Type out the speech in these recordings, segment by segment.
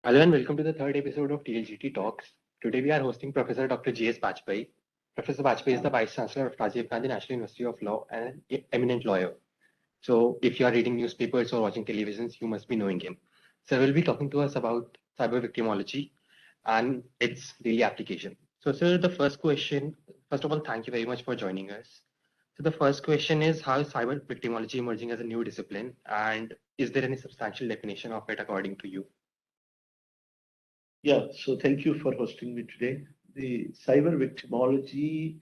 Hello and welcome to the third episode of TLJT Talks. Today we are hosting Professor Dr. G.S. Bajpai. Professor Bajpai is the Vice Chancellor of Rajiv Gandhi National University of Law and an eminent lawyer. So if you are reading newspapers or watching televisions, you must be knowing him. Sir will be talking to us about cyber victimology and its daily application. So sir, the first question, first of all, thank you very much for joining us. So the first question is, how is cyber victimology emerging as a new discipline, and is there any substantial definition of it according to you? Yeah, so thank you for hosting me today. The cyber victimology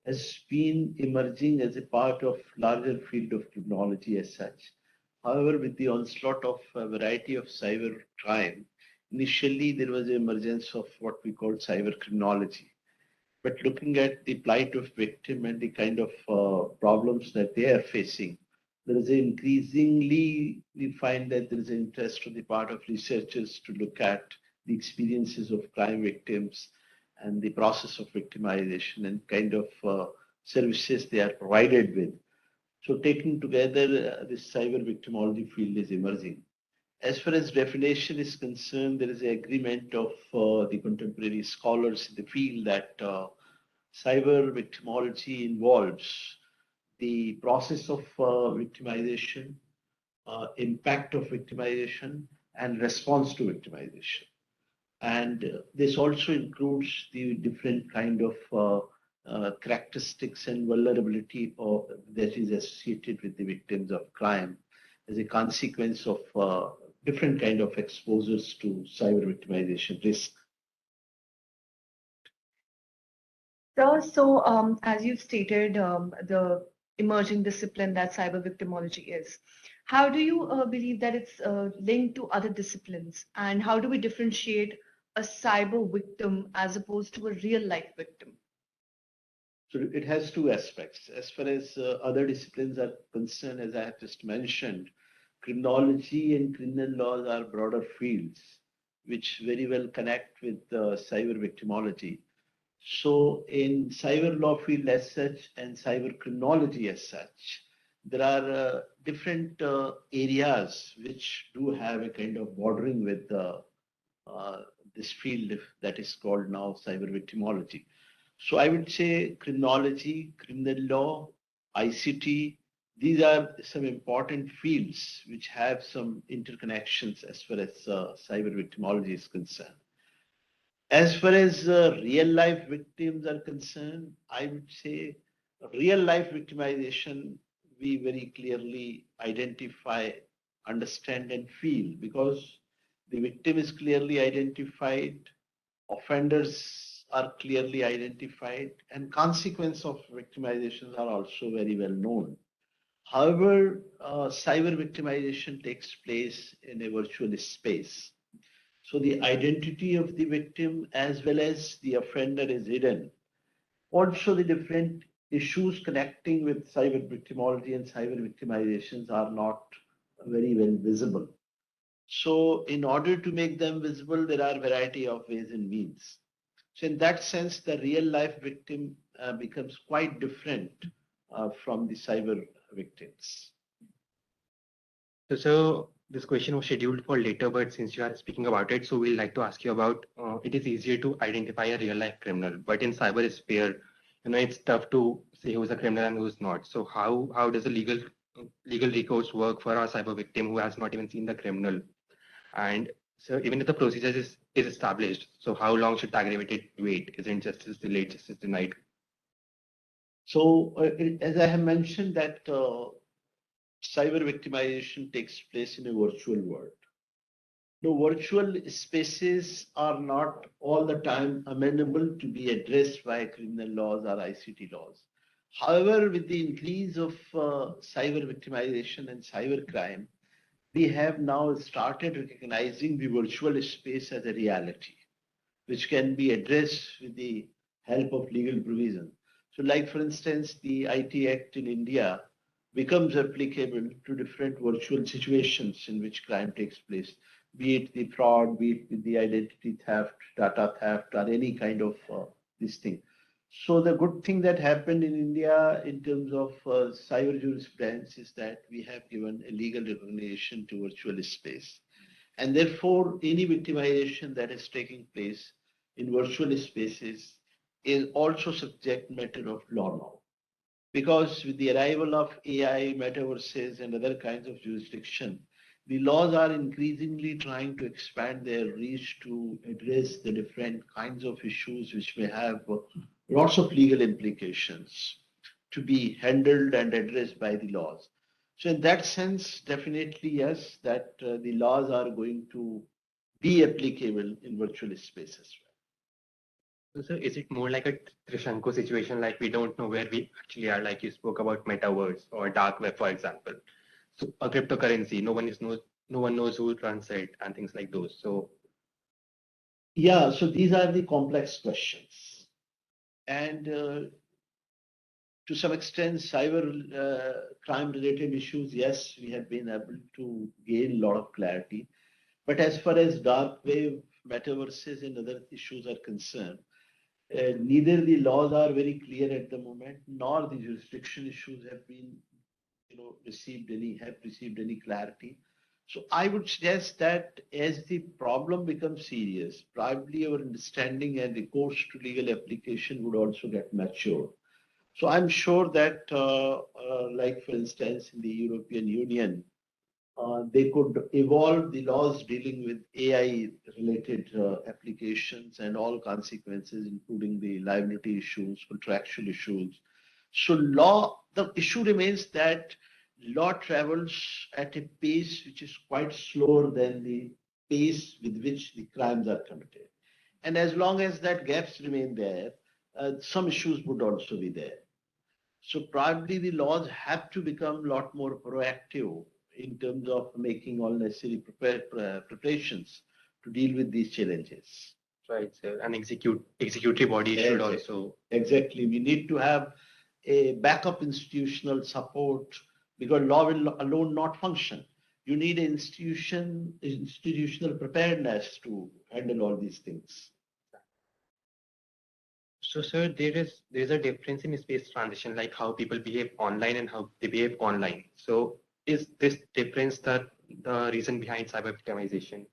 has been emerging as a part of larger field of criminology as such. However, with the onslaught of a variety of cyber crime, initially there was the emergence of what we call cyber criminology. But looking at the plight of victim and the kind of problems that they are facing, there is increasingly, we find that there is interest on the part of researchers to look at the experiences of crime victims and the process of victimization and kind of services they are provided with. So taken together, this cyber victimology field is emerging. As far as definition is concerned, there is an agreement of the contemporary scholars in the field that cyber victimology involves the process of victimization, impact of victimization, and response to victimization. And this also includes the different kind of characteristics and vulnerability that is associated with the victims of crime as a consequence of different kind of exposures to cyber victimization risk. So, as you've stated, the emerging discipline that cyber victimology is, how do you believe that it's linked to other disciplines? And how do we differentiate a cyber victim as opposed to a real life victim? So it has two aspects. As far as other disciplines are concerned, as I have just mentioned, criminology and criminal laws are broader fields which very well connect with cyber victimology. So in cyber law field as such and cyber criminology as such, there are different areas which do have a kind of bordering with this field that is called now cyber victimology. So I would say criminology, criminal law, ICT, these are some important fields which have some interconnections as far as cyber victimology is concerned. As far as real life victims are concerned, I would say real life victimization, we very clearly identify, understand, and feel because the victim is clearly identified, offenders are clearly identified, and consequences of victimization are also very well known. However, cyber victimization takes place in a virtual space. So the identity of the victim as well as the offender is hidden. Also, the different issues connecting with cyber victimology and cyber victimizations are not very well visible. So in order to make them visible, there are a variety of ways and means. So in that sense, the real life victim becomes quite different from the cyber victims. So this question was scheduled for later, but since you are speaking about it, so we'd like to ask you about it is easier to identify a real life criminal, but in cybersphere, it's tough to say who's a criminal and who's not. So how does the legal recourse work for a cyber victim who has not even seen the criminal? And so even if the procedure is established, so how long should the aggravated wait? Isn't justice delayed, justice denied? So as I have mentioned that cyber victimization takes place in a virtual world. The virtual spaces are not all the time amenable to be addressed by criminal laws or ICT laws. However, with the increase of cyber victimization and cyber crime, we have now started recognizing the virtual space as a reality, which can be addressed with the help of legal provision. So like for instance, the IT Act in India becomes applicable to different virtual situations in which crime takes place, be it the fraud, be it the identity theft, data theft, or any kind of this thing. So the good thing that happened in India in terms of cyber jurisprudence is that we have given a legal recognition to virtual space. And therefore, any victimization that is taking place in virtual spaces is also subject matter of law now. Because with the arrival of AI, metaverses, and other kinds of jurisdiction, the laws are increasingly trying to expand their reach to address the different kinds of issues which may have lots of legal implications to be handled and addressed by the laws. So in that sense, definitely yes, that the laws are going to be applicable in virtual space as well. So is it more like a Trishanko situation, like we don't know where we actually are, like you spoke about metaverse or dark web, for example? So a cryptocurrency, no one knows who runs it and things like those. So Yeah, so these are the complex questions. And to some extent, cyber crime related issues, yes, we have been able to gain a lot of clarity. But as far as dark web, metaverses, and other issues are concerned, neither the laws are very clear at the moment, nor the jurisdiction issues have been, have received any clarity. So I would suggest that as the problem becomes serious, probably our understanding and recourse to legal application would also get matured. So I'm sure that, like for instance, in the European Union, they could evolve the laws dealing with AI-related applications and all consequences, including the liability issues, contractual issues. So the issue remains that law travels at a pace which is quite slower than the pace with which the crimes are committed. And as long as that gaps remain there, some issues would also be there. So probably the laws have to become a lot more proactive in terms of making all necessary preparations to deal with these challenges. right, sir. And executive body should also Exactly. We need to have a backup institutional support because law will alone not function. You need institutional preparedness to handle all these things. So, sir, there is a difference in space transition, like how people behave online and how they behave online. So, is this difference the reason behind cyber victimization?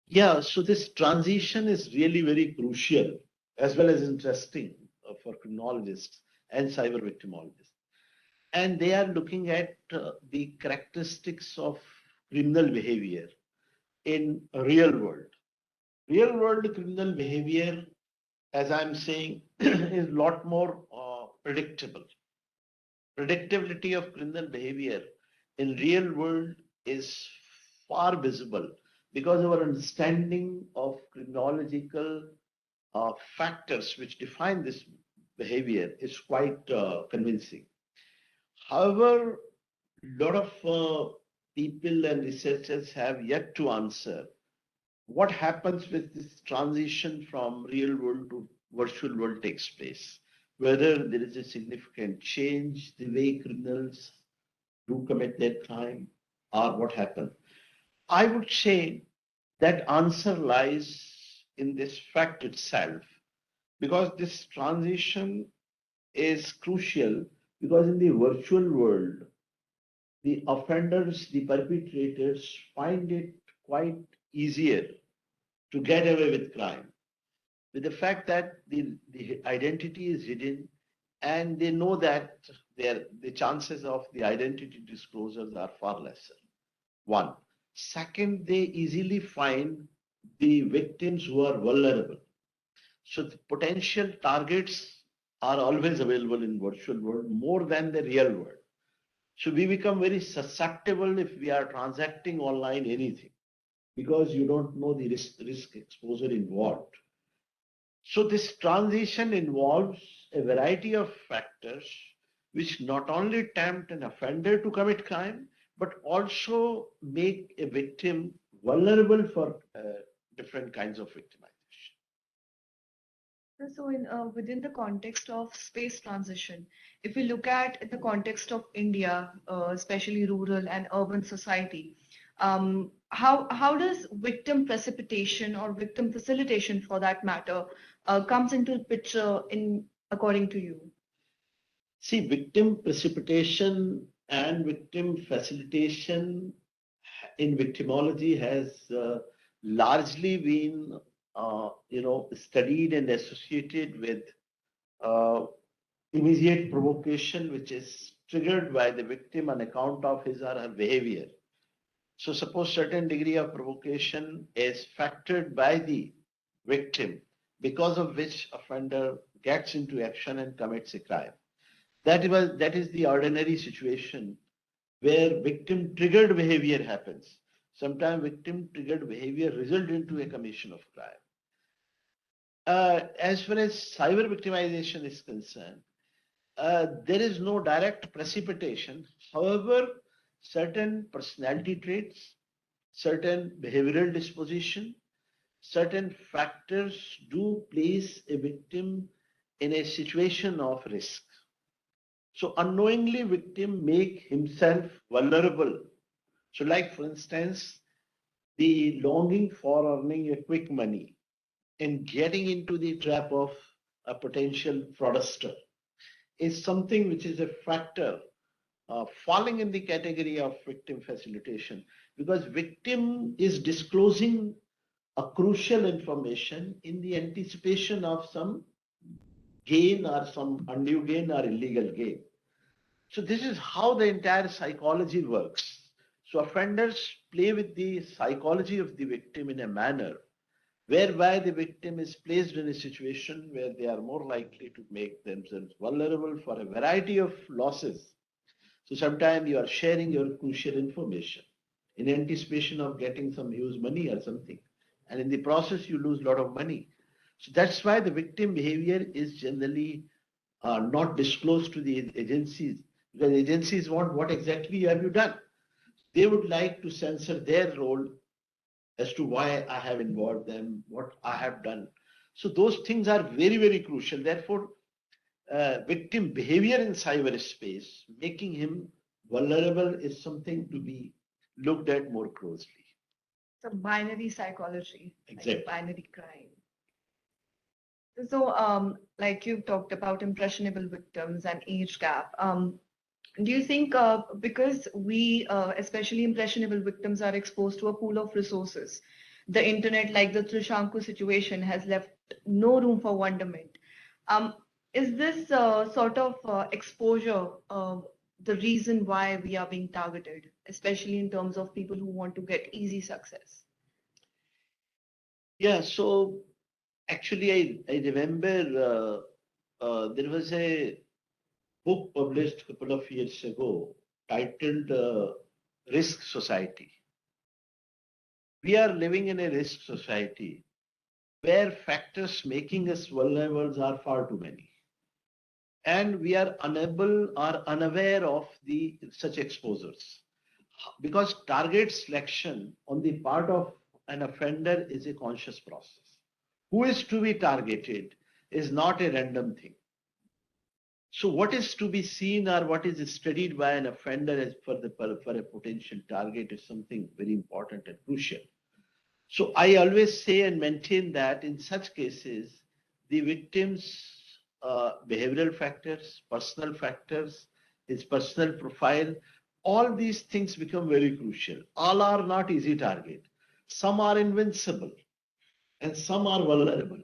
Yeah, so this transition is really very crucial as well as interesting for criminologists and cyber victimologists. And they are looking at the characteristics of criminal behavior in real world. Real world criminal behavior, as I'm saying, is a lot more predictable. Predictability of criminal behavior in real world is far visible because our understanding of criminological factors which define this behavior is quite convincing. However, a lot of people and researchers have yet to answer what happens with this transition from real world to virtual world takes place, whether there is a significant change the way criminals do commit their crime or what happened. I would say that answer lies in this fact itself because this transition is crucial because in the virtual world, the offenders, the perpetrators find it quite easier to get away with crime with the fact that the identity is hidden and they know that the chances of the identity disclosures are far lesser. One. Second, they easily find the victims who are vulnerable. So the potential targets are always available in virtual world more than the real world. So we become very susceptible if we are transacting online anything because you don't know the risk exposure involved. So this transition involves a variety of factors which not only tempt an offender to commit crime, but also make a victim vulnerable for different kinds of victimization. So, within the context of space transition, if we look at the context of India, especially rural and urban society, how does victim precipitation or victim facilitation, for that matter, comes into the picture in according to you? See, victim precipitation and victim facilitation in victimology has largely been, studied and associated with uh, immediate provocation, which is triggered by the victim on account of his or her behavior. So suppose certain degree of provocation is factored by the victim, because of which offender gets into action and commits a crime. That is the ordinary situation where victim triggered behavior happens. Sometimes victim triggered behavior result into a commission of crime. As far as cyber victimization is concerned, there is no direct precipitation. However, certain personality traits, certain behavioral disposition, certain factors do place a victim in a situation of risk. So unknowingly victim make himself vulnerable. So like for instance, the longing for earning a quick money and getting into the trap of a potential fraudster is something which is a factor falling in the category of victim facilitation, because victim is disclosing a crucial information in the anticipation of some gain or some undue gain or illegal gain. So this is how the entire psychology works. So offenders play with the psychology of the victim in a manner whereby the victim is placed in a situation where they are more likely to make themselves vulnerable for a variety of losses. So sometimes you are sharing your crucial information in anticipation of getting some huge money or something. And in the process, you lose a lot of money. So that's why the victim behavior is generally not disclosed to the agencies, because agencies want what exactly have you done. They would like to censor their role as to why I have involved them, what I have done. So those things are very, very crucial. Therefore, victim behavior in cyberspace, making him vulnerable, is something to be looked at more closely. So binary psychology, Exactly. like binary crime. So, like you've talked about impressionable victims and age gap. Do you think because we, especially impressionable victims, are exposed to a pool of resources, the internet, like the Trishanku situation, has left no room for wonderment? Um, is this sort of exposure the reason why we are being targeted, especially in terms of people who want to get easy success? Yeah, so actually, I remember there was a book published a couple of years ago titled Risk Society. We are living in a risk society where factors making us vulnerable are far too many. And we are unable or unaware of the such exposures. Because target selection on the part of an offender is a conscious process. Who is to be targeted is not a random thing. So what is to be seen or what is studied by an offender as for a potential target is something very important and crucial. So I always say and maintain that in such cases, the victim's behavioral factors, personal factors, his personal profile, all these things become very crucial. All are not easy target. Some are invincible and some are vulnerable.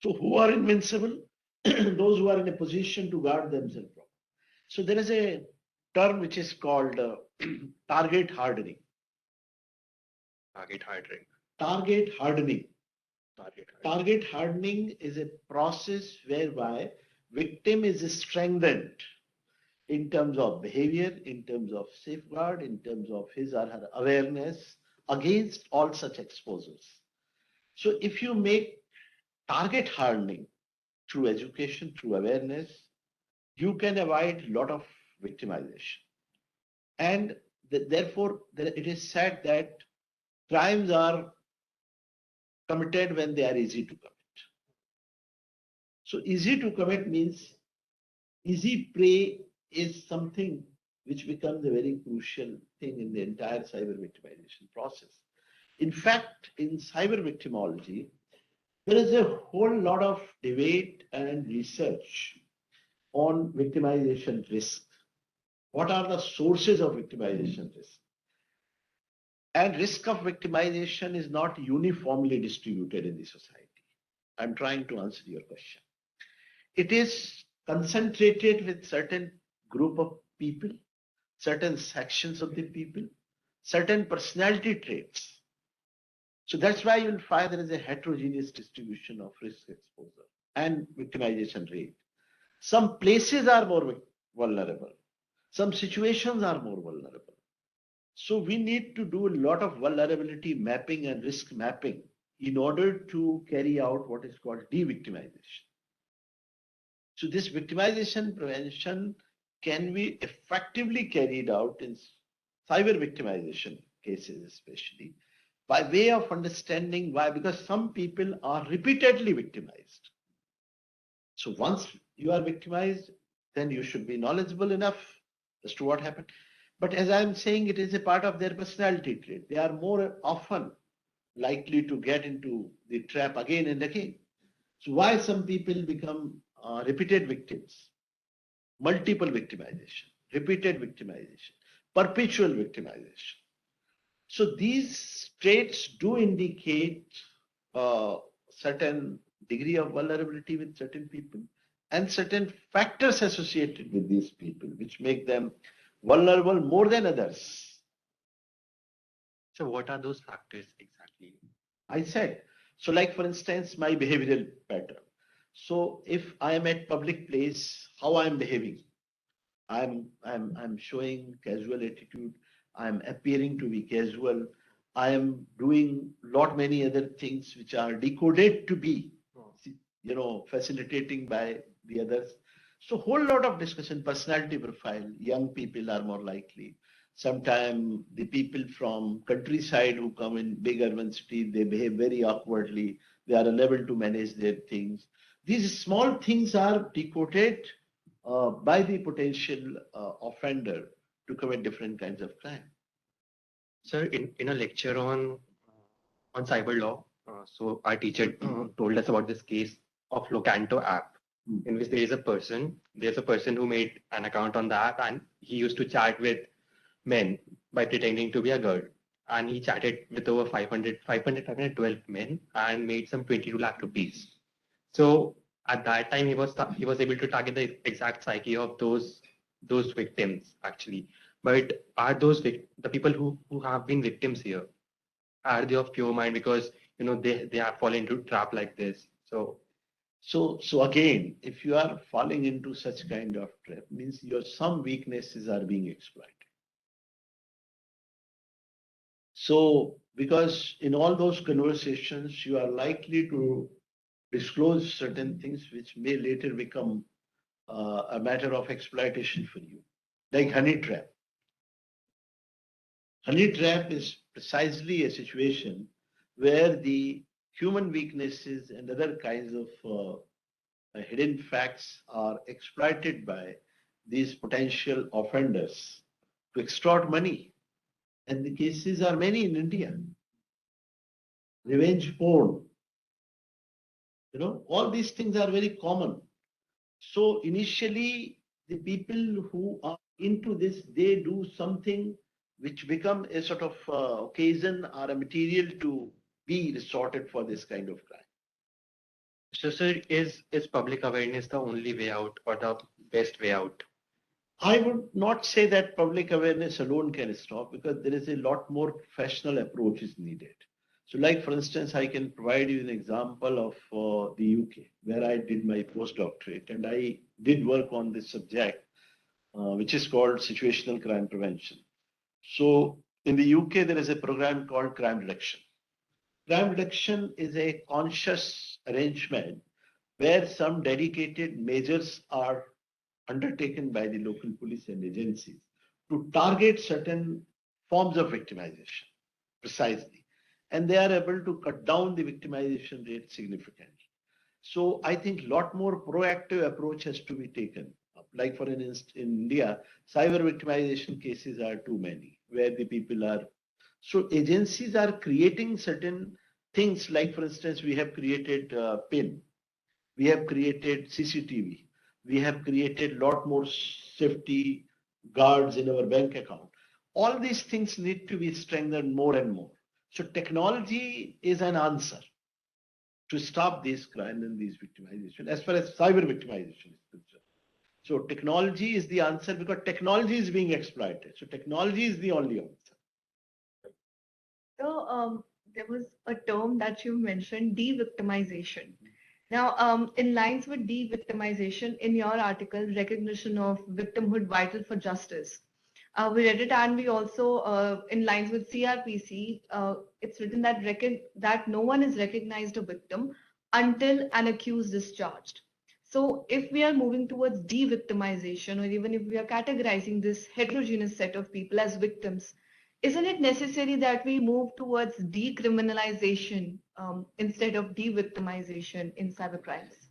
So who are invincible? Those who are in a position to guard themselves. So there is a term which is called target hardening. Target hardening. Target hardening. Target hardening. Target hardening is a process whereby victim is strengthened in terms of behavior, in terms of safeguard, in terms of his or her awareness against all such exposures. So if you make target hardening through education, through awareness, you can avoid a lot of victimization. And therefore, it is said that crimes are committed when they are easy to commit. So easy to commit means easy prey is something which becomes a very crucial thing in the entire cyber victimization process. In fact, in cyber victimology, there is a whole lot of debate and research on victimization risk. What are the sources of victimization risk? And risk of victimization is not uniformly distributed in the society. I'm trying to answer your question. It is concentrated with certain group of people, certain sections of the people, certain personality traits. So that's why you'll find there is a heterogeneous distribution of risk exposure and victimization rate. Some places are more vulnerable. Some situations are more vulnerable. So we need to do a lot of vulnerability mapping and risk mapping in order to carry out what is called de-victimization. So this victimization prevention can be effectively carried out in cyber victimization cases, especially by way of understanding why, because some people are repeatedly victimized. So once you are victimized, then you should be knowledgeable enough as to what happened. But as I'm saying, it is a part of their personality trait. They are more often likely to get into the trap again and again. So why some people become repeated victims, multiple victimization, repeated victimization, perpetual victimization. So these traits do indicate certain degree of vulnerability with certain people and certain factors associated with these people, which make them vulnerable more than others. So what are those factors exactly? I said, so like for instance, my behavioral pattern. So if I am at public place, how I am behaving, I'm showing casual attitude. I'm appearing to be casual. I am doing lot many other things which are decoded to be, facilitating by the others. So whole lot of discussion, personality profile. Young people are more likely. Sometimes the people from countryside who come in big urban city, they behave very awkwardly. They are unable to manage their things. These small things are decoded by the potential offender to commit different kinds of crime. Sir, in a lecture on cyber law, so our teacher told us about this case of Locanto app, in which there's a person who made an account on the app, and he used to chat with men by pretending to be a girl. And he chatted with over 512 men and made some 22 lakh rupees. So at that time, he was able to target the exact psyche of those victims actually. But are the people who have been victims here, are they of pure mind, because they have fallen into trap like this? So again, if you are falling into such kind of trap, means your some weaknesses are being exploited. So because in all those conversations, you are likely to disclose certain things which may later become a matter of exploitation for you, like honey trap. Honey trap is precisely a situation where the human weaknesses and other kinds of hidden facts are exploited by these potential offenders to extort money. And the cases are many in India. Revenge porn, all these things are very common. So initially, the people who are into this, they do something which become a sort of occasion or a material to be resorted for this kind of crime. So sir, is public awareness the only way out or the best way out? I would not say that public awareness alone can stop, because there is a lot more professional approach is needed. So like for instance, I can provide you an example of the UK, where I did my postdoctorate, and I did work on this subject, which is called situational crime prevention. So in the UK, there is a program called crime reduction. Crime reduction is a conscious arrangement where some dedicated measures are undertaken by the local police and agencies to target certain forms of victimization precisely. And they are able to cut down the victimization rate significantly. So I think a lot more proactive approach has to be taken. Like for instance, in India, cyber victimization cases are too many, where the people are. So agencies are creating certain things, like for instance, we have created PIN, we have created CCTV, we have created a lot more safety guards in our bank account. all these things need to be strengthened more and more. So technology is an answer to stop these crime and these victimization as far as cyber victimization is concerned. So technology is the answer because technology is being exploited. So technology is the only answer. So there was a term that you mentioned, de-victimization. Now, in lines with de-victimization, in your article, recognition of victimhood vital for justice, we read it, and we also, in lines with CRPC, it's written that that no one is recognized a victim until an accused is charged. So, if we are moving towards de-victimization, or even if we are categorizing this heterogeneous set of people as victims, isn't it necessary that we move towards decriminalization instead of de-victimization in cybercrimes?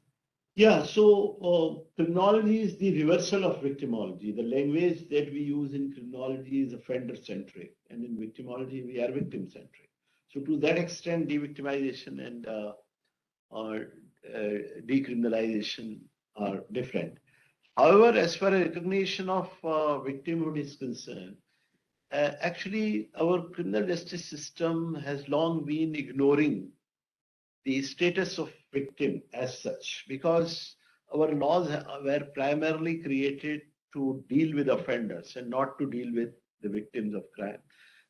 Yeah, so criminology is the reversal of victimology. The language that we use in criminology is offender-centric, and in victimology, we are victim-centric. So to that extent, de-victimization and decriminalization are different. However, as far as recognition of victimhood is concerned, actually, our criminal justice system has long been ignoring the status of victim as such, because our laws were primarily created to deal with offenders and not to deal with the victims of crime.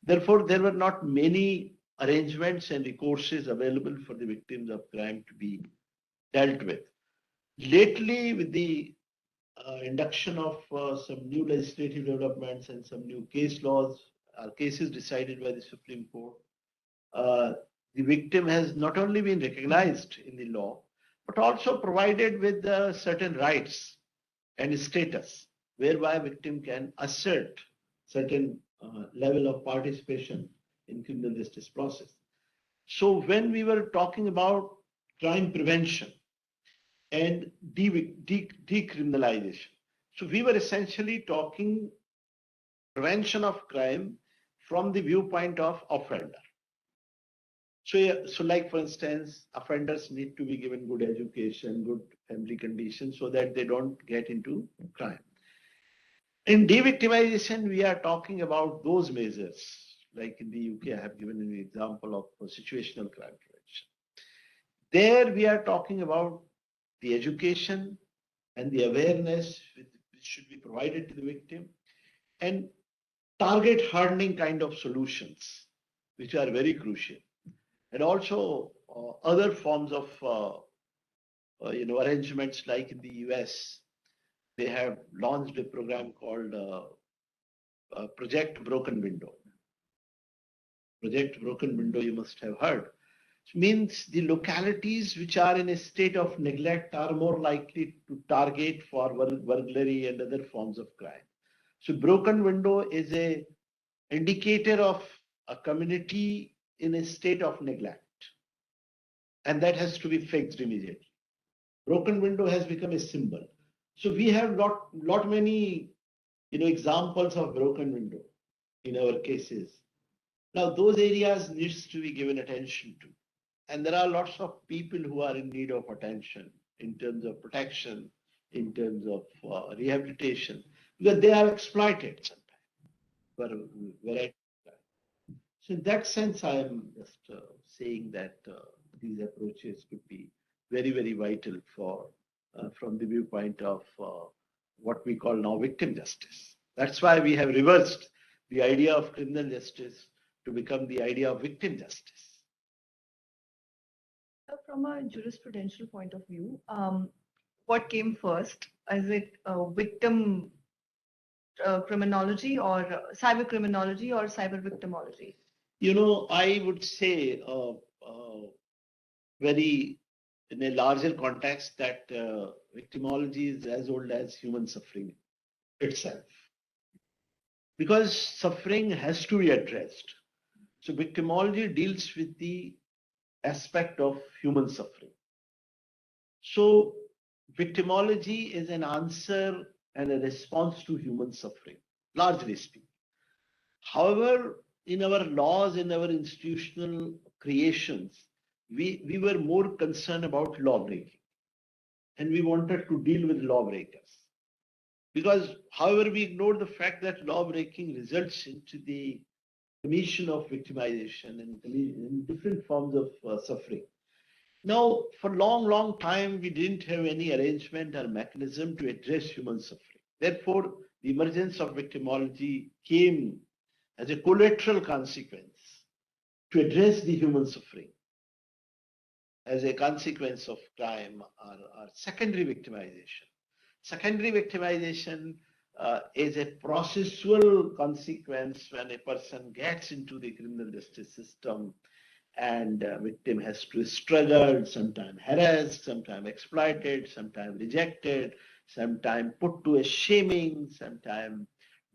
Therefore, there were not many arrangements and recourses available for the victims of crime to be dealt with. Lately, with the induction of some new legislative developments and some new case laws, cases decided by the Supreme Court, the victim has not only been recognized in the law, but also provided with certain rights and status, whereby a victim can assert certain level of participation in criminal justice process. So when we were talking about crime prevention and decriminalization, so we were essentially talking prevention of crime from the viewpoint of offender. So like for instance, offenders need to be given good education, good family conditions so that they don't get into crime. In de-victimization, we are talking about those measures. Like in the UK, I have given an example of situational crime prevention. There we are talking about the education and the awareness which should be provided to the victim, and target hardening kind of solutions, which are very crucial. And also other forms of arrangements, like in the US, they have launched a program called Project Broken Window. Project Broken Window, you must have heard. It means the localities which are in a state of neglect are more likely to target for burglary and other forms of crime. So broken window is a indicator of a community in a state of neglect, and that has to be fixed immediately. Broken window has become a symbol. So we have lot many examples of broken window in our cases. Now those areas needs to be given attention to, and there are lots of people who are in need of attention in terms of protection, in terms of rehabilitation, because they are exploited sometimes for a variety of time. So in that sense, I am just saying that these approaches could be very, very vital for from the viewpoint of what we call now victim justice. That's why we have reversed the idea of criminal justice to become the idea of victim justice. From a jurisprudential point of view, what came first? Is it victim criminology, or cyber criminology, or cyber victimology? I would say very in a larger context that victimology is as old as human suffering itself, because suffering has to be addressed. So victimology deals with the aspect of human suffering. So victimology is an answer and a response to human suffering, largely speaking. However, in our laws, in our institutional creations, we were more concerned about lawbreaking, and we wanted to deal with lawbreakers. Because however we ignore the fact that law breaking results into the commission of victimization and in different forms of suffering. Now, for long time, we didn't have any arrangement or mechanism to address human suffering. Therefore, the emergence of victimology came as a collateral consequence to address the human suffering as a consequence of crime or secondary victimization. Secondary victimization is a processual consequence when a person gets into the criminal justice system and victim has to struggle, sometimes harassed, sometimes exploited, sometimes rejected, sometimes put to a shaming, sometimes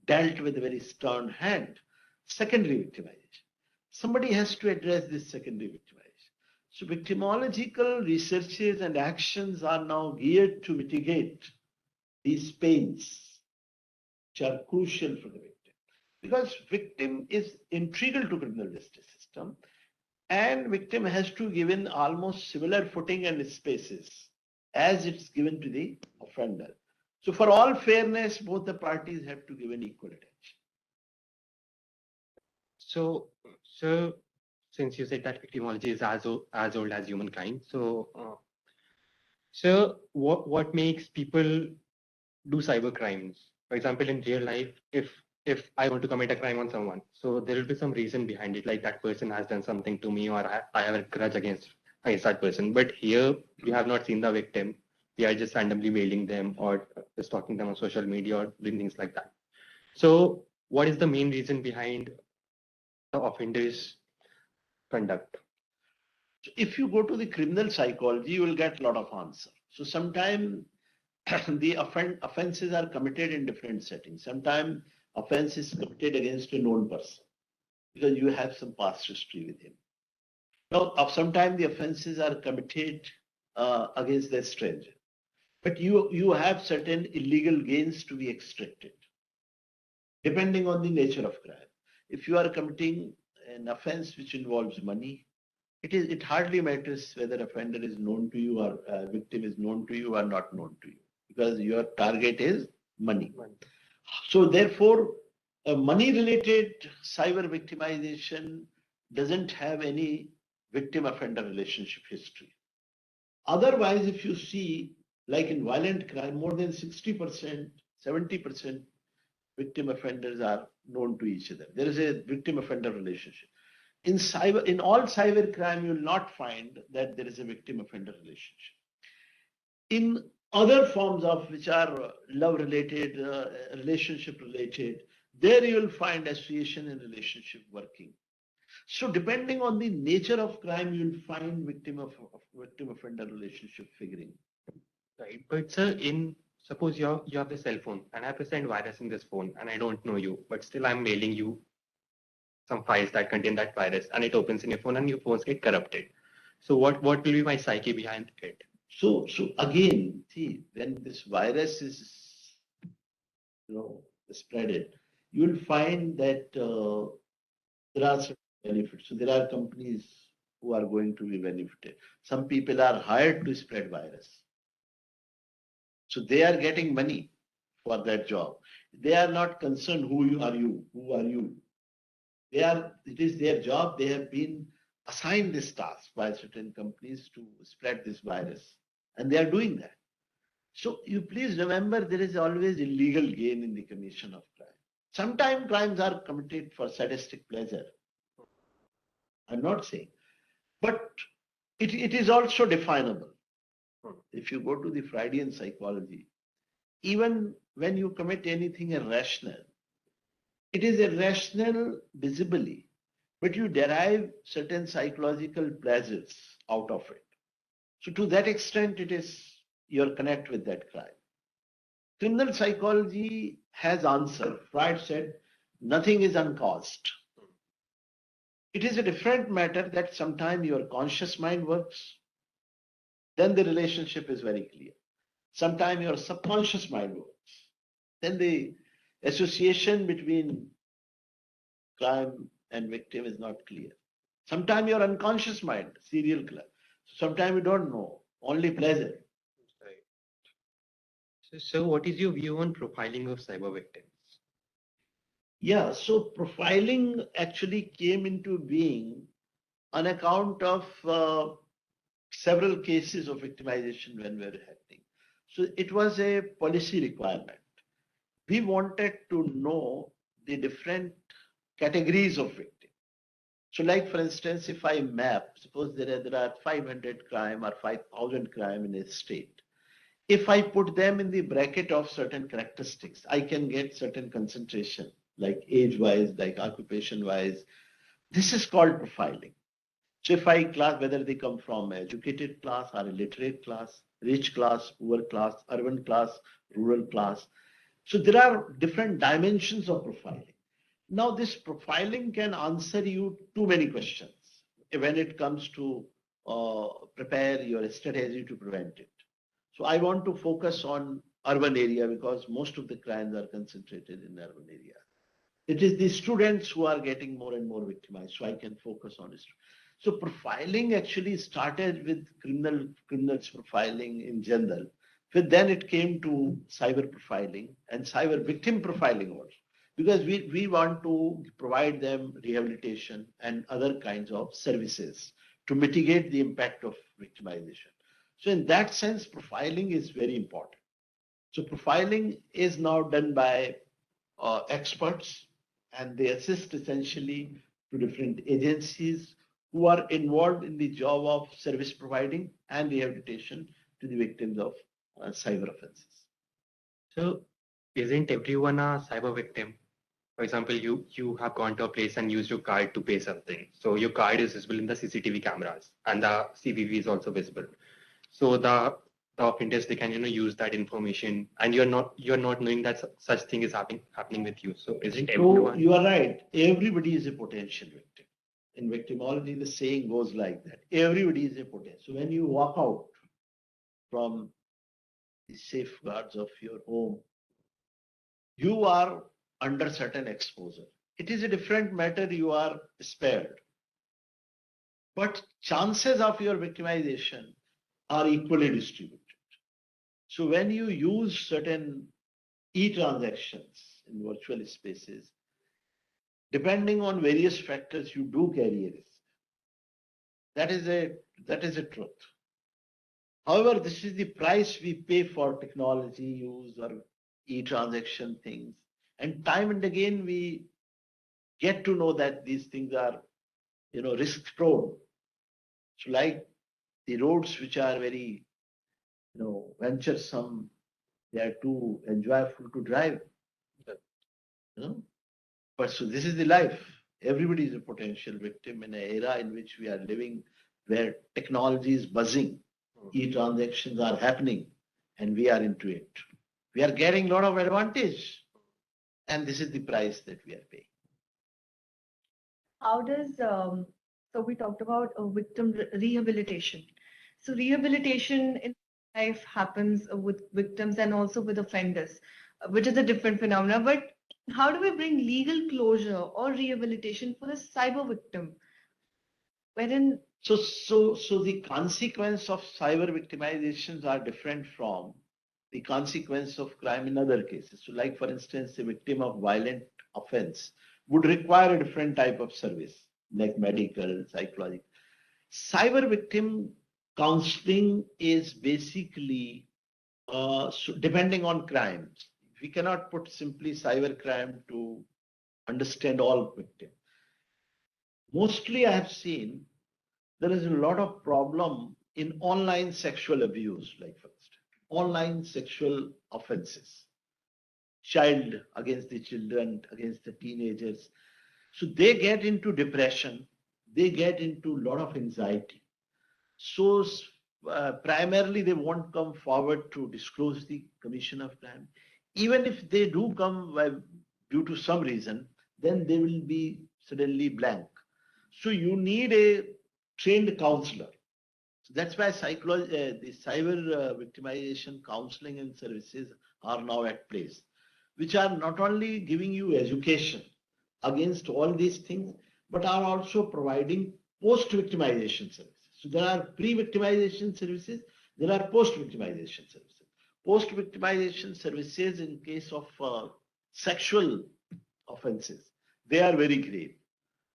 dealt with a very stern hand. Secondary victimization. Somebody has to address this secondary victimization. So victimological researches and actions are now geared to mitigate these pains, which are crucial for the victim. Because victim is integral to criminal justice system, and victim has to given almost similar footing and spaces as it's given to the offender. So for all fairness, both the parties have to give an equal attention. So, since you said that victimology is as old as humankind, so what makes people do cyber crimes? For example, in real life, if I want to commit a crime on someone, so there will be some reason behind it, like that person has done something to me, or I have a grudge against that person. But here we have not seen the victim. We are just randomly mailing them or just stalking them on social media or doing things like that. So, what is the main reason behind the offender's conduct? If you go to the criminal psychology, you will get a lot of answers. So sometimes the offenses are committed in different settings. Sometimes offense is committed against a known person because you have some past history with him. Now, sometimes the offenses are committed against the stranger, but you have certain illegal gains to be extracted, depending on the nature of crime. If you are committing an offense which involves money, it hardly matters whether offender is known to you or victim is known to you or not known to you, because your target is money. So therefore, a money-related cyber victimization doesn't have any victim-offender relationship history. Otherwise, if you see, like in violent crime, more than 60%, 70% victim offenders are known to each other. There is a victim-offender relationship. In all cyber crime, you will not find that there is a victim-offender relationship. In other forms of which are love-related, relationship-related, there you will find association and relationship working. So depending on the nature of crime, you will find victim-offender relationship figuring. Right. But sir, suppose you have the cell phone and I present virus in this phone and I don't know you, but still I'm mailing you some files that contain that virus and it opens in your phone and your phones get corrupted. So what will be my psyche behind it? So again, see, when this virus is spreaded, you will find that there are some benefits. So there are companies who are going to be benefited. Some people are hired to spread virus. So they are getting money for that job. They are not concerned who are you. It is their job. They have been assigned this task by certain companies to spread this virus. And they are doing that. So you please remember there is always illegal gain in the commission of crime. Sometimes crimes are committed for sadistic pleasure. I'm not saying. But it is also definable. If you go to the Freudian psychology, even when you commit anything irrational, it is irrational visibly, but you derive certain psychological pleasures out of it. So to that extent, it is your connect with that crime. Criminal psychology has answered. Freud said, nothing is uncaused. It is a different matter that sometimes your conscious mind works, then the relationship is very clear. Sometimes your subconscious mind works, then the association between crime and victim is not clear. Sometimes your unconscious mind, serial killer. Sometimes you don't know, only pleasure. Right. So what is your view on profiling of cyber victims? Yeah, so profiling actually came into being on account of several cases of victimization when we were happening. So it was a policy requirement. We wanted to know the different categories of victims. So like for instance, if I map, suppose there are 500 crime or 5,000 crime in a state. If I put them in the bracket of certain characteristics, I can get certain concentration, like age-wise, like occupation-wise. This is called profiling. So if I class whether they come from educated class or illiterate class, rich class, poor class, urban class, rural class. So there are different dimensions of profiling. Now this profiling can answer you too many questions when it comes to prepare your strategy to prevent it. So I want to focus on urban area because most of the crimes are concentrated in urban area. It is the students who are getting more and more victimized. So I can focus on it. So profiling actually started with criminals profiling in general. But then it came to cyber profiling and cyber victim profiling also. Because we want to provide them rehabilitation and other kinds of services to mitigate the impact of victimization. So in that sense, profiling is very important. So profiling is now done by experts, and they assist essentially to different agencies who are involved in the job of service providing and rehabilitation to the victims of cyber offenses. So isn't everyone a cyber victim? For example, you have gone to a place and used your card to pay something. So your card is visible in the CCTV cameras and the CVV is also visible. So the offenders, they can use that information, and you're not knowing that such thing is happening with you. So isn't So everyone? you are right. Everybody is a potential victim. In victimology, the saying goes like that. Everybody is a potential. So when you walk out from the safeguards of your home, you are under certain exposure. It is a different matter, you are spared. But chances of your victimization are equally distributed. So when you use certain e-transactions in virtual spaces, depending on various factors, you do carry a risk. That is a truth. However, this is the price we pay for technology use or e-transaction things. And time and again, we get to know that these things are, risk prone. So like the roads which are very, venturesome, they are too enjoyable to drive. You know, but so this is the life. Everybody is a potential victim in an era in which we are living, where technology is buzzing, e-transactions are happening, and we are into it. We are getting a lot of advantage, and this is the price that we are paying. How does so we talked about victim rehabilitation. So rehabilitation in life happens with victims and also with offenders, which is a different phenomena. But how do we bring legal closure or rehabilitation for the cyber victim? Wherein So the consequence of cyber victimizations are different from the consequence of crime in other cases. So like for instance, a victim of violent offense would require a different type of service, like medical, psychological. Cyber victim counseling is basically so depending on crimes. We cannot put simply cyber crime to understand all victims. Mostly I have seen there is a lot of problem in online sexual abuse, like for instance, online sexual offenses, child against the children, against the teenagers. So they get into depression, they get into a lot of anxiety. So primarily they won't come forward to disclose the commission of crime. Even if they do come due to some reason, then they will be suddenly blank. So you need a trained counselor. So that's why the cyber victimization counseling and services are now at place, which are not only giving you education against all these things, but are also providing post-victimization services. So there are pre-victimization services, there are post-victimization services. Post-victimization services in case of sexual offenses, they are very grave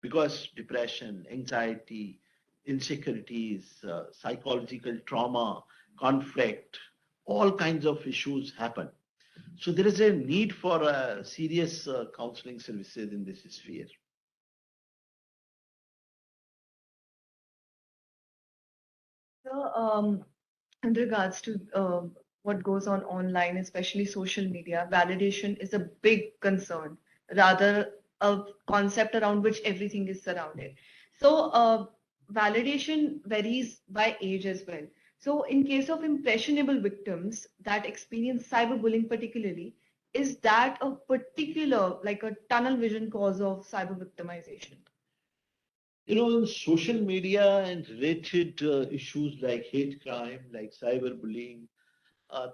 because depression, anxiety, insecurities, psychological trauma, conflict, all kinds of issues happen. So there is a need for serious counseling services in this sphere. So, in regards to what goes on online, especially social media, validation is a big concern, rather a concept around which everything is surrounded. So, validation varies by age as well. So, in case of impressionable victims that experience cyberbullying particularly, is that a particular, like a tunnel vision cause of cyber victimization? You know, in social media and related issues like hate crime, like cyberbullying, uh,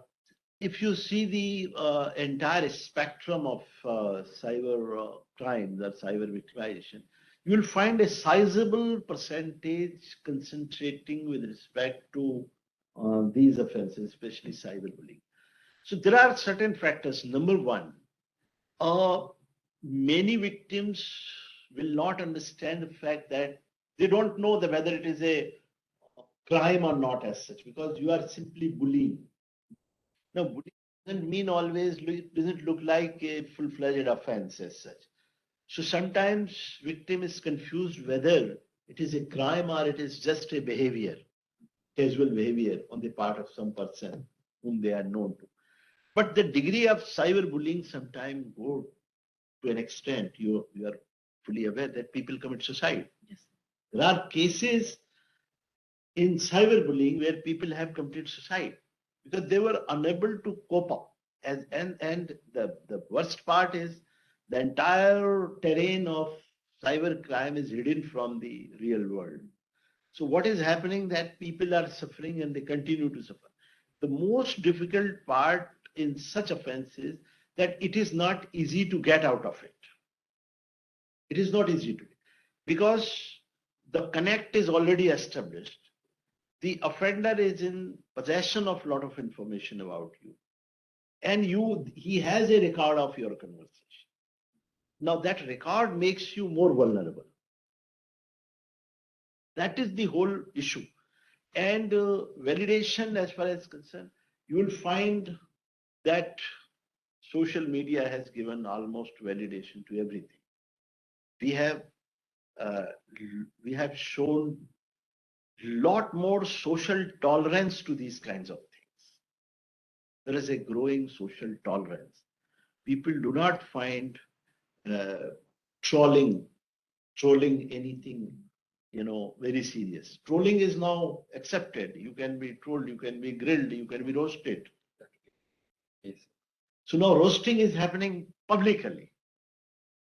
if you see the entire spectrum of cyber crimes or cyber victimization, you will find a sizable percentage concentrating with respect to these offenses, especially cyberbullying. So there are certain factors. Number one, uh, many victims will not understand the fact that they don't know the, whether it is a crime or not as such, because you are simply bullying. Now, bullying doesn't mean always, doesn't look like a full-fledged offense as such. So sometimes victim is confused whether it is a crime or it is just a behavior, casual behavior on the part of some person whom they are known to. But the degree of cyberbullying sometimes go to an extent, you are fully aware that people commit suicide. Yes. There are cases in cyberbullying where people have committed suicide because they were unable to cope up. And the worst part is the entire terrain of cyber crime is hidden from the real world. So what is happening that people are suffering and they continue to suffer. The most difficult part in such offenses that it is not easy to get out of it. It is not easy to, because the connect is already established. The offender is in possession of a lot of information about you, and he has a record of your conversation. Now that record makes you more vulnerable. That is the whole issue. And validation, as far as concerned, you will find that social media has given almost validation to everything. We have uh, we have shown lot more social tolerance to these kinds of things. There is a growing social tolerance. People do not find uh, trolling anything, very serious. Trolling is now accepted. You can be trolled, you can be grilled, you can be roasted. Yes. So now roasting is happening publicly.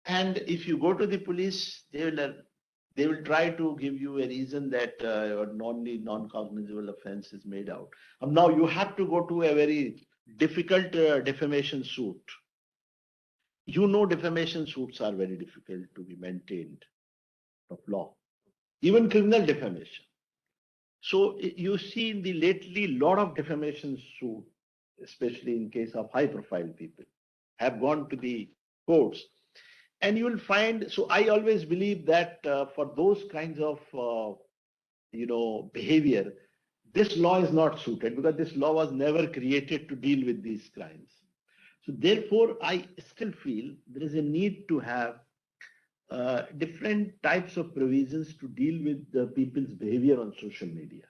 And if you go to the police, they will try to give you a reason that non-cognizable offense is made out. Now you have to go to a very difficult defamation suit. Defamation suits are very difficult to be maintained of law, even criminal defamation. So you see in the lately lot of defamation suit, especially in case of high-profile people, have gone to the courts. And you will find, so I always believe that for those kinds of, behavior, this law is not suited because this law was never created to deal with these crimes. So therefore, I still feel there is a need to have different types of provisions to deal with the people's behavior on social media.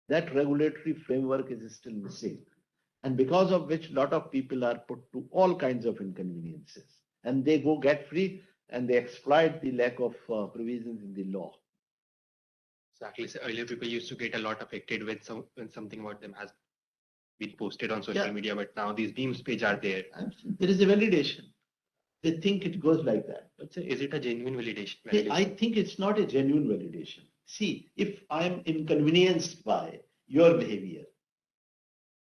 That regulatory framework is still missing. And because of which a lot of people are put to all kinds of inconveniences. And they go get free and they exploit the lack of provisions in the law. Exactly. So earlier people used to get a lot affected when something about them has been posted on social media, but now these memes page are there. There is a validation. They think it goes like that. But is it a genuine validation? I think it's not a genuine validation. See, if I'm inconvenienced by your behavior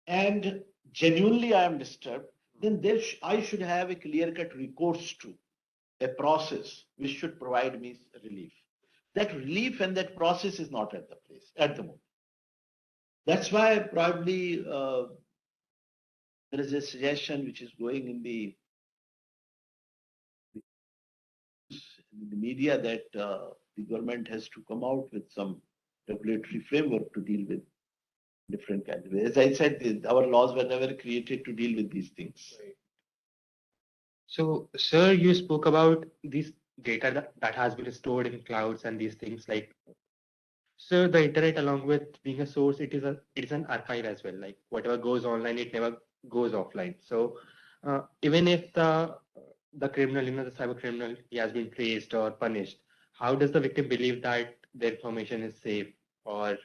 and genuinely I am disturbed, then I should have a clear-cut recourse to a process which should provide me relief. That relief and that process is not at the place at the moment. That's why probably there is a suggestion which is going in the media that the government has to come out with some regulatory framework to deal with different kinds of. As I said, our laws were never created to deal with these things. Right. So, sir, you spoke about this data that has been stored in clouds and these things like. So the internet, along with being a source, it is an archive as well. Like whatever goes online, it never goes offline. So even if the criminal, the cyber criminal, he has been traced or punished, how does the victim believe that their information is safe or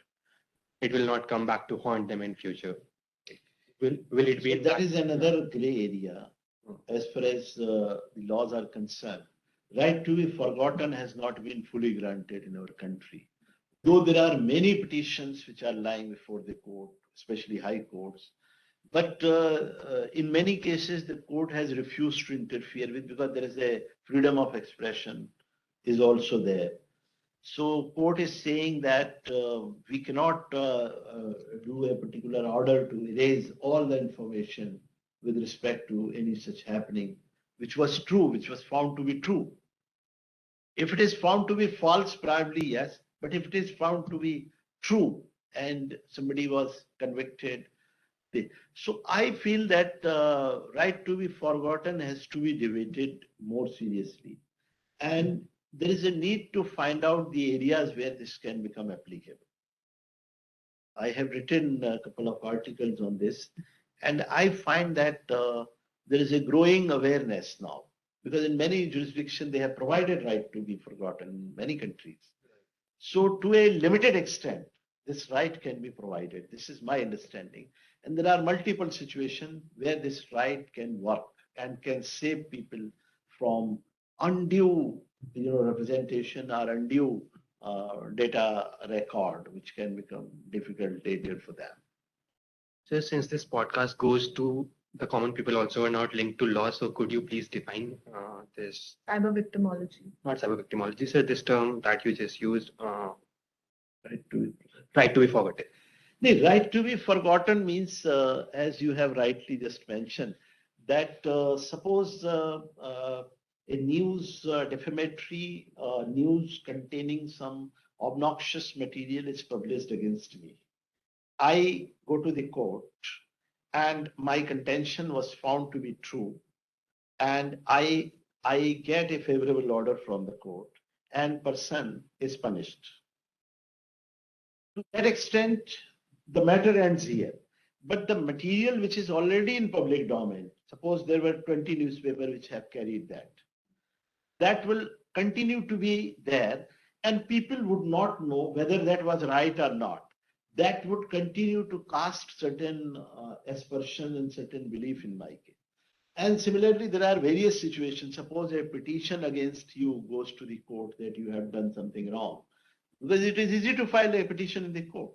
it will not come back to haunt them in future? Will it be So in that is another gray area Mm. as far as the laws are concerned. Right to be forgotten has not been fully granted in our country. Though there are many petitions which are lying before the court, especially high courts, but in many cases the court has refused to interfere with because there is a freedom of expression is also there. So court is saying that we cannot do a particular order to erase all the information with respect to any such happening, which was true, which was found to be true. If it is found to be false, probably yes. But if it is found to be true and somebody was convicted, so I feel that right to be forgotten has to be debated more seriously. And there is a need to find out the areas where this can become applicable. I have written a couple of articles on this, and I find that there is a growing awareness now because in many jurisdictions they have provided right to be forgotten in many countries. So to a limited extent, this right can be provided. This is my understanding. And there are multiple situations where this right can work and can save people from undue representation or undue data record, which can become difficult later for them. so since this podcast goes to the common people also are not linked to law, so could you please define this Cyber victimology. not cyber victimology, so this term that you just used, Right to right to be forgotten. The right to be forgotten means, as you have rightly just mentioned, that suppose a news defamatory news containing some obnoxious material is published against me. I go to the court and my contention was found to be true, and I get a favorable order from the court, and person is punished. To that extent, the matter ends here. But the material which is already in public domain, suppose there were 20 newspapers which have carried that, that will continue to be there, and people would not know whether that was right or not. That would continue to cast certain aspersion and certain belief in my case. And similarly, there are various situations. Suppose a petition against you goes to the court that you have done something wrong, because it is easy to file a petition in the court.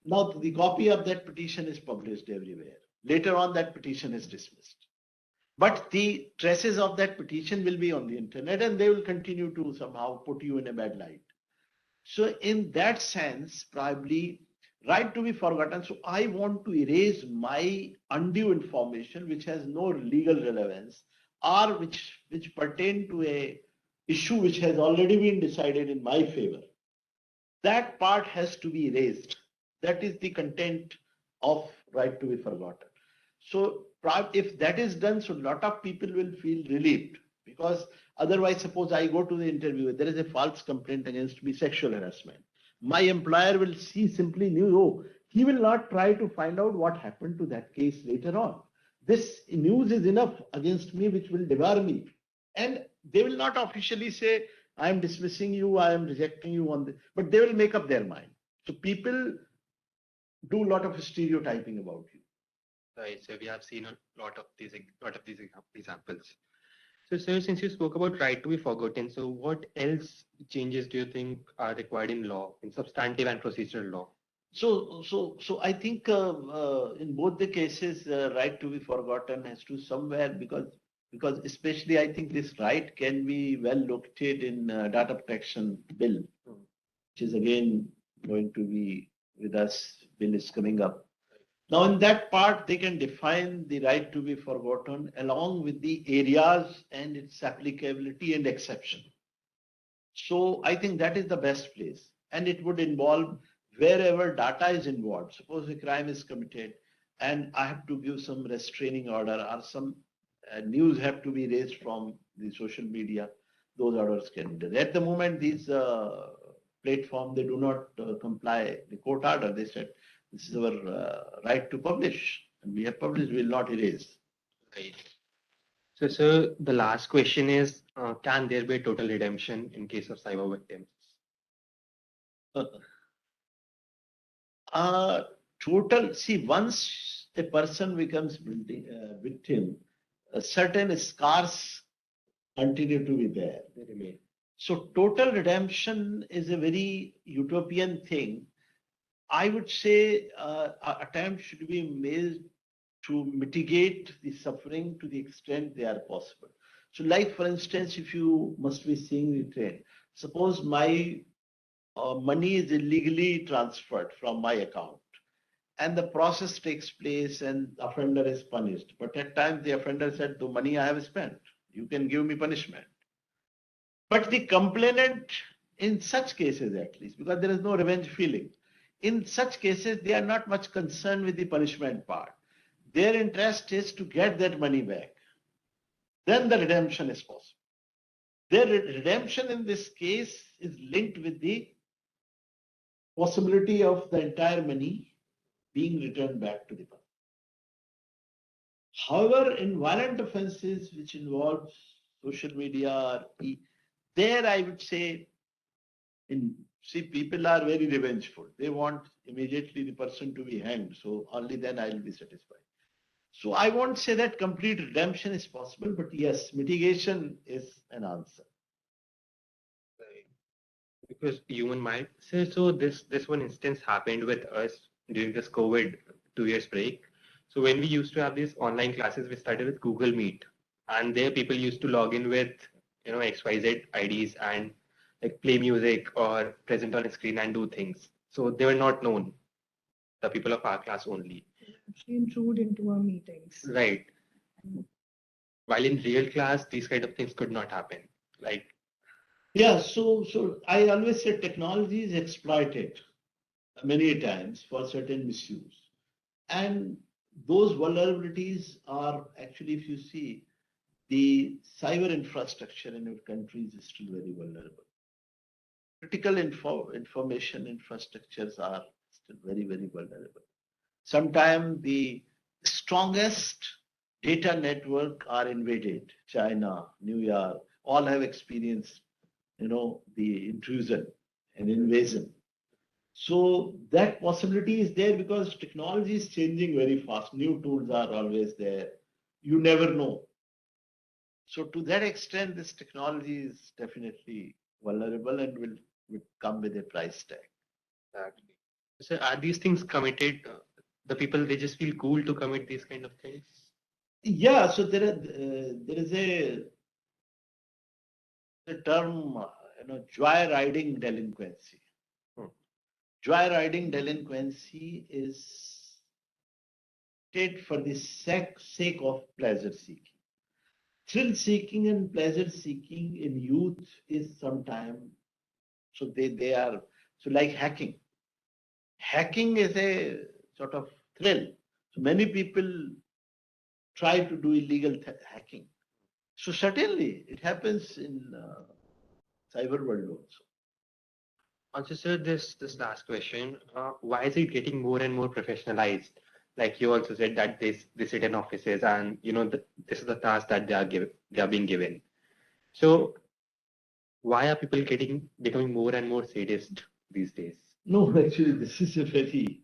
Now, the copy of that petition is published everywhere. Later on, that petition is dismissed. But the traces of that petition will be on the internet and they will continue to somehow put you in a bad light. So in that sense, probably right to be forgotten. So I want to erase my undue information which has no legal relevance or which pertain to a issue which has already been decided in my favor. That part has to be erased. That is the content of right to be forgotten. So if that is done, so a lot of people will feel relieved, because otherwise, suppose I go to the interview, there is a false complaint against me, sexual harassment. My employer will see simply news. Oh, he will not try to find out what happened to that case later on. This news is enough against me, which will debar me. And they will not officially say, I am dismissing you, I am rejecting you on this, but they will make up their mind. So people do a lot of stereotyping about you. Right. So we have seen a lot of these examples. So, sir, since you spoke about right to be forgotten, so what else changes do you think are required in law, in substantive and procedural law? So I think in both the cases, right to be forgotten has to somewhere, because especially I think this right can be well located in data protection bill, which is again going to be with us. Bill is coming up. Now, in that part, they can define the right to be forgotten along with the areas and its applicability and exception. So I think that is the best place. And it would involve wherever data is involved. Suppose a crime is committed and I have to give some restraining order or some news have to be raised from the social media, those orders can be done. At the moment, these platform, they do not comply the court order. They said, this is our right to publish. And we have published, we will not erase. Right. So, sir, the last question is, can there be a total redemption in case of cyber victims? Total, see, once a person becomes victim, certain scars continue to be there. They remain. So total redemption is a very utopian thing. I would say attempts should be made to mitigate the suffering to the extent they are possible. So like, for instance, if you must be seeing the trend, suppose my money is illegally transferred from my account and the process takes place and the offender is punished. But at times the offender said, the money I have spent, you can give me punishment. But the complainant, in such cases at least, because there is no revenge feeling, in such cases, they are not much concerned with the punishment part. Their interest is to get that money back. Then the redemption is possible. Their redemption in this case is linked with the possibility of the entire money being returned back to the person. However, in violent offenses which involve social media, there I would say, see, people are very revengeful. They want immediately the person to be hanged. So only then I will be satisfied. So I won't say that complete redemption is possible, but yes, mitigation is an answer. Right. Because human mind. So this one instance happened with us during this COVID 2 years break. So when we used to have these online classes, we started with Google Meet, and there people used to log in with XYZ IDs and like play music or present on a screen and do things. So they were not known, the people of our class only. Actually intrude into our meetings. Right. While in real class, these kind of things could not happen. Like, Yeah, so I always say technology is exploited many times for certain misuse. And those vulnerabilities are actually, if you see, the cyber infrastructure in our countries is still very vulnerable. Critical information infrastructures are still very, very vulnerable. Sometimes the strongest data network are invaded. China, New York, all have experienced, the intrusion and invasion. So that possibility is there because technology is changing very fast. New tools are always there. You never know. So to that extent, this technology is definitely vulnerable and will come with a price tag. exactly. So are these things committed? The people, they just feel cool to commit these kind of things. Yeah, so there is a term, joy riding delinquency. Joy riding delinquency is did for the sake of pleasure seeking. Thrill seeking and pleasure seeking in youth is sometimes, so they are, so like hacking. Hacking is a sort of thrill. So many people try to do illegal hacking. So certainly it happens in cyber world also. Also, sir, this last question, why is it getting more and more professionalized? Like you also said that they sit in offices and this is the task that they are being given. So why are people becoming more and more sadist these days? No, actually, this is a very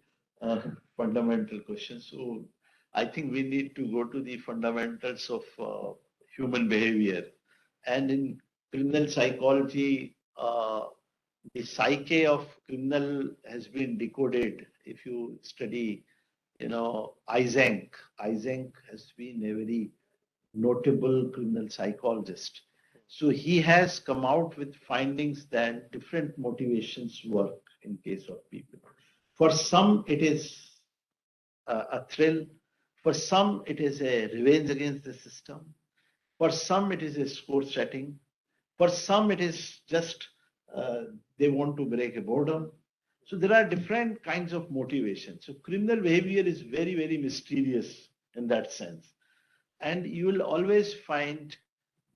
fundamental question. So I think we need to go to the fundamentals of human behavior. And in criminal psychology, the psyche of criminal has been decoded. If you study, Eysenck has been a very notable criminal psychologist. So he has come out with findings that different motivations work in case of people. For some, it is a thrill. For some, it is a revenge against the system. For some, it is a score setting. For some, it is just they want to break a boredom. So there are different kinds of motivation. So criminal behavior is very, very mysterious in that sense. And you will always find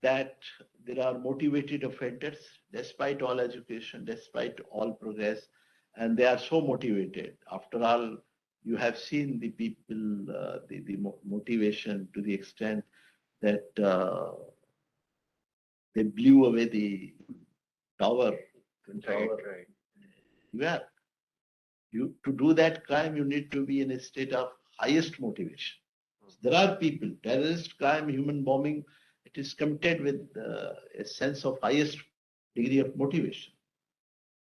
that there are motivated offenders, despite all education, despite all progress, and they are so motivated. After all, you have seen the people, the motivation to the extent that they blew away the tower. Right. Yeah. To do that crime, you need to be in a state of highest motivation. There are people, terrorist crime, human bombing, it is committed with a sense of highest degree of motivation.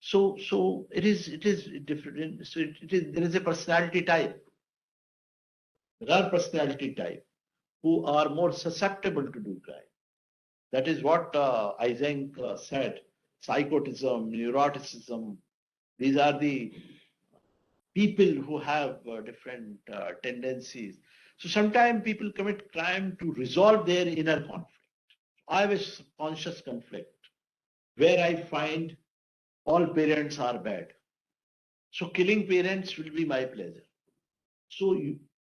So it is different. So there is a personality type. There are personality type who are more susceptible to do crime. That is what Eysenck said. Psychotism, neuroticism. These are the people who have different tendencies. So sometimes people commit crime to resolve their inner conflict. I have a conscious conflict where I find all parents are bad. So killing parents will be my pleasure.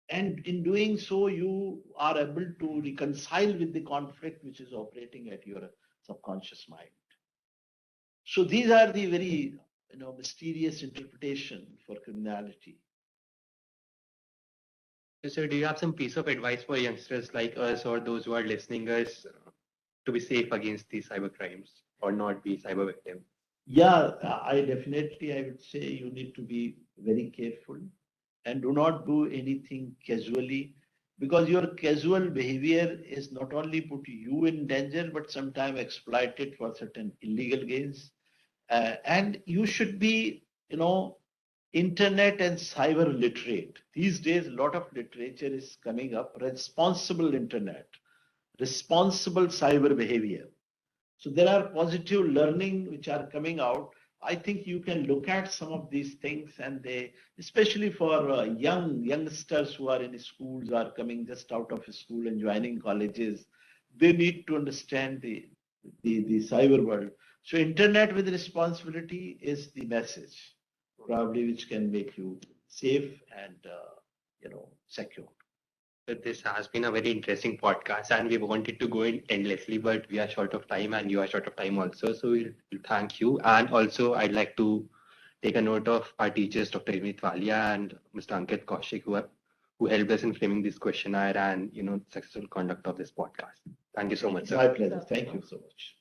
And in doing so, you are able to reconcile with the conflict which is operating at your subconscious mind. So these are the very mysterious interpretation for criminality. So do you have some piece of advice for youngsters like us or those who are listening us to be safe against these cyber crimes or not be cyber victim? Yeah, I would say you need to be very careful and do not do anything casually, because your casual behavior is not only put you in danger, but sometimes exploited for certain illegal gains. And you should be, internet and cyber literate. These days, a lot of literature is coming up, responsible internet, responsible cyber behavior. So there are positive learning which are coming out. I think you can look at some of these things, and they, especially for youngsters who are in schools, are coming just out of school and joining colleges, they need to understand the cyber world. So internet with responsibility is the message, probably, which can make you safe and secure. But this has been a very interesting podcast and we wanted to go in endlessly, but we are short of time and you are short of time also. So we'll thank you. And also I'd like to take a note of our teachers, Dr. Imit Walia and Mr. Ankit Kaushik, who helped us in framing this questionnaire and successful conduct of this podcast. Thank you so much, sir. My pleasure. Thank you so much.